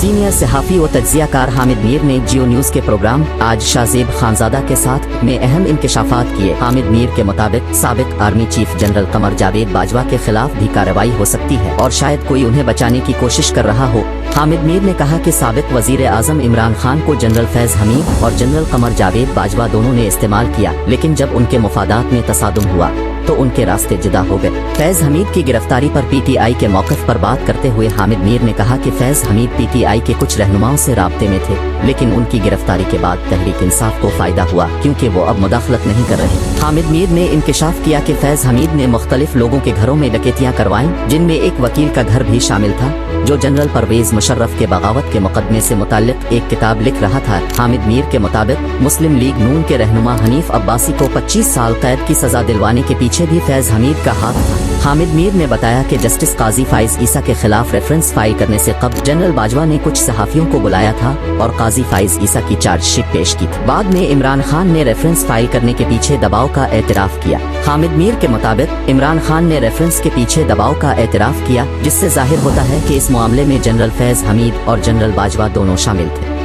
Senior सहाफ़ी व तज्ज़ियाकार हामिद मीर ने जियो न्यूज़ के प्रोग्राम आज शाहजेब खानज़ादा के साथ में अहम इंकशाफात किए। हामिद मीर के मुताबिक साबिक army chief general Qamar Javed Bajwa के खिलाफ भी कार्रवाई हो सकती है और शायद कोई उन्हें बचाने की कोशिश कर रहा हो। हामिद मीर ने कहा कि साबिक वजीर आजम इमरान खान को जनरल फैज हमीद और जनरल कमर जावेद बाजवा दोनों ने इस्तेमाल किया, लेकिन जब उनके मुफादात में तसादुम हुआ तो उनके रास्ते जुदा हो गए। फैज हमीद की गिरफ्तारी पर पीटीआई के मौक़िफ़ पर बात करते हुए हामिद मीर ने कहा कि फैज हमीद पीटीआई के कुछ रहनुमाओं से राब्ते में थे, लेकिन उनकी गिरफ्तारी के बाद तहरीक इंसाफ को फायदा हुआ क्योंकि वो अब मुदाखलत नहीं कर रहे। हामिद मीर ने इंकशाफ किया कि फैज हमीद ने मुख्तलिफ लोगों के घरों में डकैतियां करवाईं, जिनमें एक वकील का घर भी शामिल था जो जनरल परवेज मुशर्रफ के बगावत के मुकदमे से मुताल्लिक एक किताब लिख रहा था। हामिद मीर के मुताबिक मुस्लिम लीग नून के रहनुमा हनीफ अब्बासी को 25 साल कैद की सजा दिलवाने के पीछे भी फैज हमीद का हाथ था। हामिद मीर ने बताया कि जस्टिस काजी फाइज ईसा के खिलाफ रेफरेंस फाइल करने से कबल जनरल बाजवा ने कुछ सहाफियों को बुलाया था और काजी फाइज ईसा की चार्जशीट पेश की थी। बाद में इमरान खान ने रेफरेंस फाइल करने के पीछे दबाव का एतराफ किया। हामिद मीर के मुताबिक इमरान खान ने रेफरेंस के पीछे दबाव का एतराफ किया, जिससे जाहिर होता है कि इस मामले में जनरल फैज हमीद और जनरल बाजवा दोनों शामिल थे।